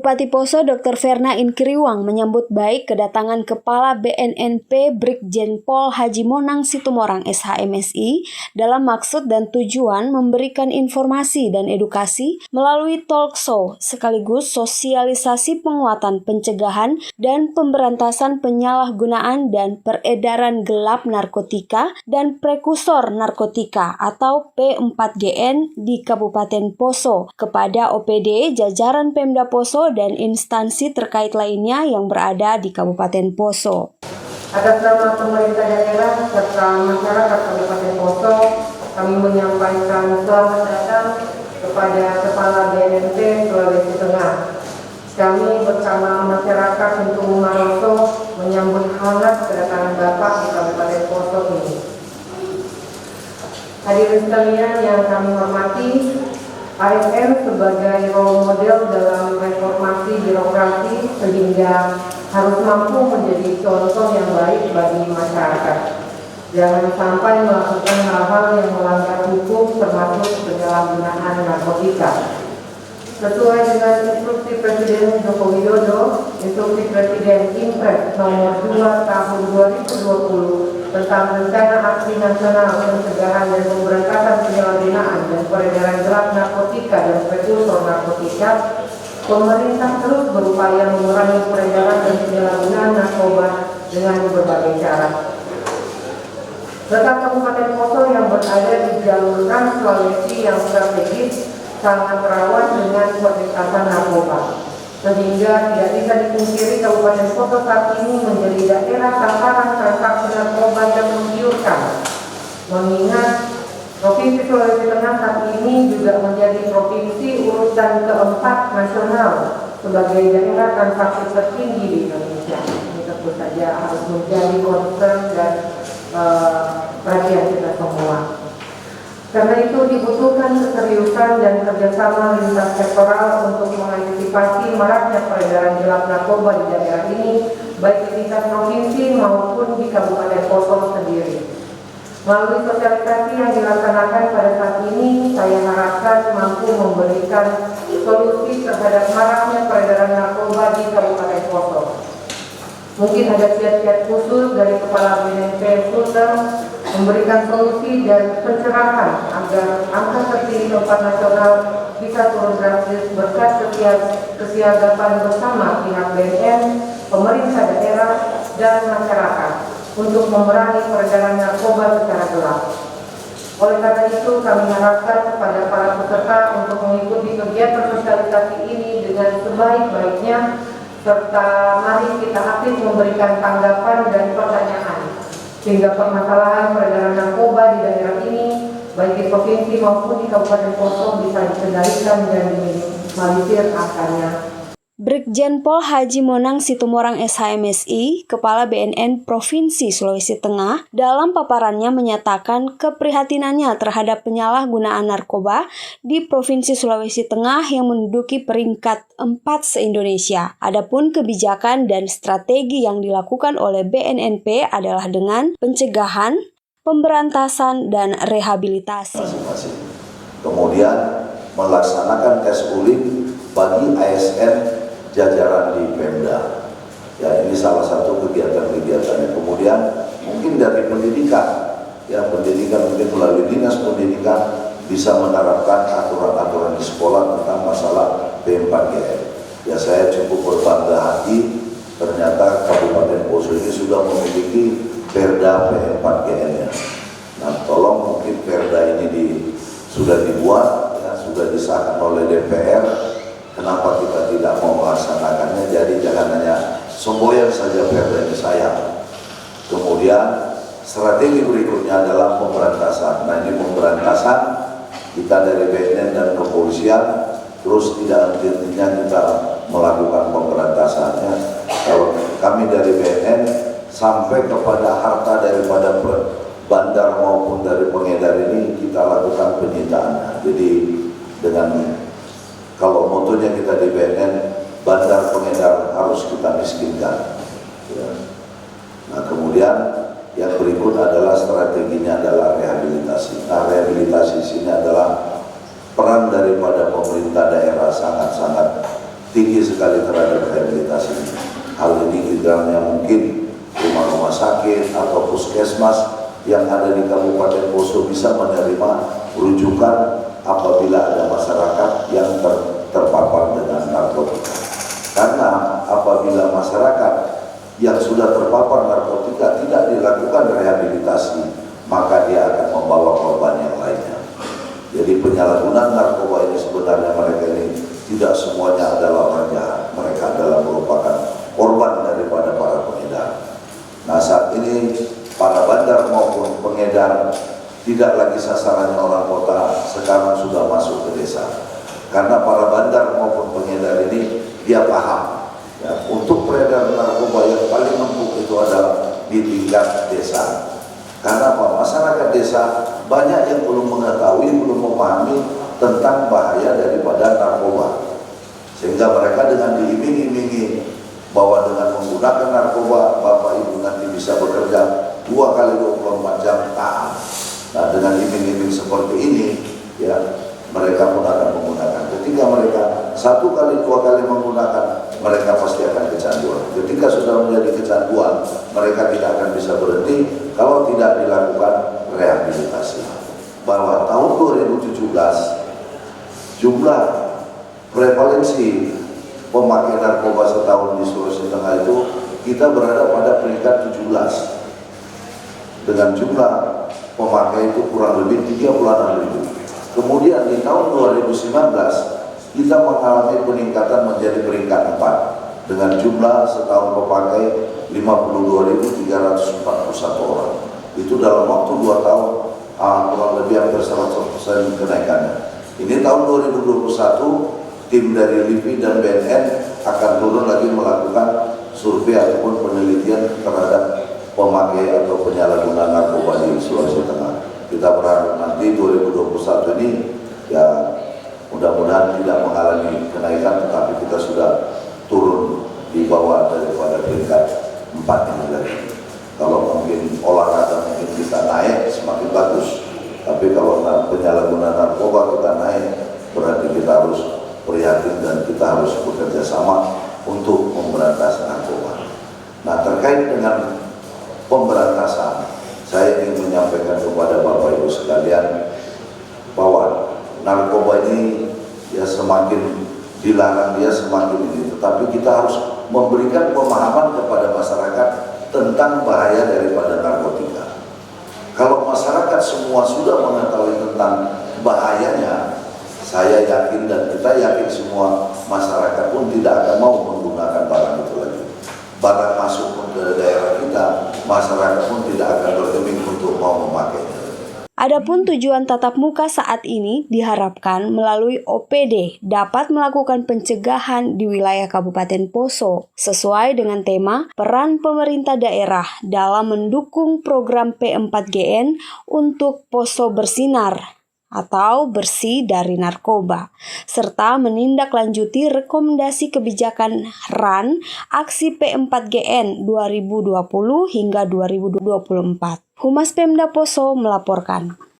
Bupati Poso Dr. Verna Inkriwang menyambut baik kedatangan Kepala BNNP Brigjen Pol Haji Monang Situmorang SHMSI dalam maksud dan tujuan memberikan informasi dan edukasi melalui talk show sekaligus sosialisasi penguatan pencegahan dan pemberantasan penyalahgunaan dan peredaran gelap narkotika dan prekursor narkotika atau P4GN di Kabupaten Poso kepada OPD jajaran Pemda Poso dan instansi terkait lainnya yang berada di Kabupaten Poso. Atas nama pemerintah daerah serta masyarakat Kabupaten Poso, kami menyampaikan selamat datang kepada Kepala BNNP Sulawesi Tengah. Kami bersama masyarakat Sentul Maroso menyambut hangat kedatangan Bapak di Kabupaten Poso ini. Hadirin sekalian yang kami hormati, ASN sebagai role model dalam reformasi birokrasi sehingga harus mampu menjadi contoh yang baik bagi masyarakat. Jangan sampai melakukan hal-hal yang melanggar hukum termasuk penyalahgunaan narkotika. Sesuai dengan instruksi Presiden Joko Widodo, instruksi Presiden Impres nomor 2 tahun 2020 tentang rencana aksi nasional pencegahan dan pemberantasan penyalahgunaan dan peredaran gelap narkotika dan prekursor narkotika, pemerintah terus berupaya mengurangi peredaran dan penyalahgunaan narkoba dengan berbagai cara. Letak Kabupaten Poso yang berada di jalur Trans Sulawesi yang strategis sangat rawan dengan perlintasan narkoba, sehingga tidak bisa dipungkiri Kabupaten Poso saat ini menjadi daerah sasaran transaksi narkoba yang menggiurkan. Mengingat Provinsi Sulawesi Tengah saat ini juga menjadi provinsi urutan keempat nasional sebagai daerah transaksi tertinggi di Indonesia. Ini tentu saja harus menjadi concern dan perhatian kita semua. Karena itu dibutuhkan keseriusan dan kerjasama lintas sektoral untuk mengantisipasi maraknya peredaran gelap narkoba di daerah ini, baik di tingkat provinsi maupun di Kabupaten Poso sendiri. Melalui sosialisasi yang dilaksanakan pada saat ini, saya harapkan mampu memberikan solusi terhadap maraknya peredaran narkoba di Kabupaten Poso. Mungkin ada kiat-kiat khusus dari Kepala BNNP Sulsel memberikan solusi dan pencerahan agar angka tertinggi keempat nasional bisa turun drastis berkat kesiagapan bersama pihak BNN, pemerintah daerah, dan masyarakat untuk memerangi peredaran narkoba secara gelap. Oleh karena itu, kami harapkan kepada para peserta untuk mengikuti kegiatan sosialisasi ini dengan sebaik-baiknya, serta mari kita aktif memberikan tanggapan dan pertanyaan sehingga permasalahan peredaran narkoba di daerah ini baik di provinsi maupun di Kabupaten Poso bisa dikendalikan dan diminimalisir angkanya. Brigjen Pol Haji Monang Situmorang SHMSI, Kepala BNN Provinsi Sulawesi Tengah, dalam paparannya menyatakan keprihatinannya terhadap penyalahgunaan narkoba di Provinsi Sulawesi Tengah yang menduduki peringkat 4 se-Indonesia. Adapun kebijakan dan strategi yang dilakukan oleh BNNP adalah dengan pencegahan, pemberantasan, dan rehabilitasi. Kemudian melaksanakan tes urin bagi ASN jajaran di Pemda. Ya, ini salah satu kegiatan-kegiatannya. Kemudian mungkin dari pendidikan, ya pendidikan mungkin melalui dinas pendidikan bisa menerapkan aturan-aturan di sekolah tentang masalah P4GN. Ya, saya cukup berbangga hati ternyata Kabupaten Poso ini sudah memiliki Perda P4GN-nya. Nah, tolong mungkin Perda ini sudah dibuat, ya, sudah disahkan oleh DPR. Kenapa kita tidak mau melaksanakannya? Jadi jangan hanya semboyan saja Perda ini sayang. Kemudian strategi berikutnya adalah pemberantasan. Nah, ini pemberantasan kita dari BNN dan kepolisian terus tidak henti-hentinya kita melakukan pemberantasannya. Kalau kami dari BNN sampai kepada harta daripada bandar maupun dari pengedar ini kita lakukan penyitaan. Jadi dengan kalau motonya kita di BNN, bandar pengedar harus kita miskinkan. Ya. Nah, kemudian yang berikut adalah strateginya adalah rehabilitasi. Nah, rehabilitasi sini adalah peran daripada pemerintah daerah sangat-sangat tinggi sekali terhadap rehabilitasi. Hal ini kiranya mungkin rumah-rumah sakit atau puskesmas yang ada di Kabupaten Poso bisa menerima rujukan apabila ada masyarakat yang terpapar dengan narkotika. Karena apabila masyarakat yang sudah terpapar narkotika tidak dilakukan rehabilitasi, maka dia akan membawa korban yang lainnya. Jadi penyalahgunaan narkoba ini sebenarnya mereka ini tidak semuanya adalah orang jahat. Mereka adalah merupakan korban daripada para pengedar. Nah, saat ini para bandar maupun pengedar tidak lagi sasarannya orang kota, sekarang sudah masuk ke desa. Karena para bandar maupun pengedar ini dia paham ya, untuk peredaran narkoba yang paling empuk itu adalah di tingkat desa. Karena apa? Masyarakat desa banyak yang belum mengetahui, belum memahami tentang bahaya daripada narkoba. Sehingga mereka dengan diiming-imingi bahwa dengan menggunakan narkoba Bapak Ibu nanti bisa bekerja 2 kali 24 jam taat. Nah, dengan iming-iming seperti ini ya mereka pun akan menggunakan. Ketika mereka 1 kali 2 kali menggunakan, mereka pasti akan kecanduan. Ketika sudah menjadi kecanduan, mereka tidak akan bisa berhenti kalau tidak dilakukan rehabilitasi. Bahwa tahun 2017 jumlah prevalensi pemakaian narkoba setahun di Sulawesi Tengah itu kita berada pada peringkat 17 dengan jumlah pemakai itu kurang lebih 36.000. Kemudian di tahun 2019 kita mengalami peningkatan menjadi peringkat 4 dengan jumlah setahun pemakai 52.341 orang. Itu dalam waktu 2 tahun kurang lebih hampir 100% kenaikannya. Ini tahun 2021 tim dari LIPI dan BNN akan turun lagi melakukan survei ataupun penelitian terhadap pemakai atau penyalahguna narkoba di Sulawesi Tengah. Kita berharap nanti 2021 ini ya mudah-mudahan tidak mengalami kenaikan, tetapi kita sudah turun di bawah daripada peringkat 4 ini lagi. Kalau mungkin olahraga mungkin kita naik semakin bagus, tapi kalau penyalahguna narkoba kita naik, berarti kita harus prihatin dan kita harus bekerja sama untuk memberantas narkoba. Nah, terkait dengan pemberantasan, saya ingin menyampaikan kepada Bapak Ibu sekalian bahwa narkoba ini ya semakin dilarang dia semakin ini, tetapi kita harus memberikan pemahaman kepada masyarakat tentang bahaya daripada narkotika. Kalau masyarakat semua sudah mengetahui tentang bahayanya, saya yakin dan kita yakin semua masyarakat pun tidak akan mau menggunakan barang itu lagi. Barang masuk ke daerah kita, masyarakat pun tidak akan bergeming untuk mau memakainya. Adapun tujuan tatap muka saat ini diharapkan melalui OPD dapat melakukan pencegahan di wilayah Kabupaten Poso sesuai dengan tema peran pemerintah daerah dalam mendukung program P4GN untuk Poso Bersinar atau bersih dari narkoba, serta menindaklanjuti rekomendasi kebijakan RAN Aksi P4GN 2020 hingga 2024. Humas Pemda Poso melaporkan.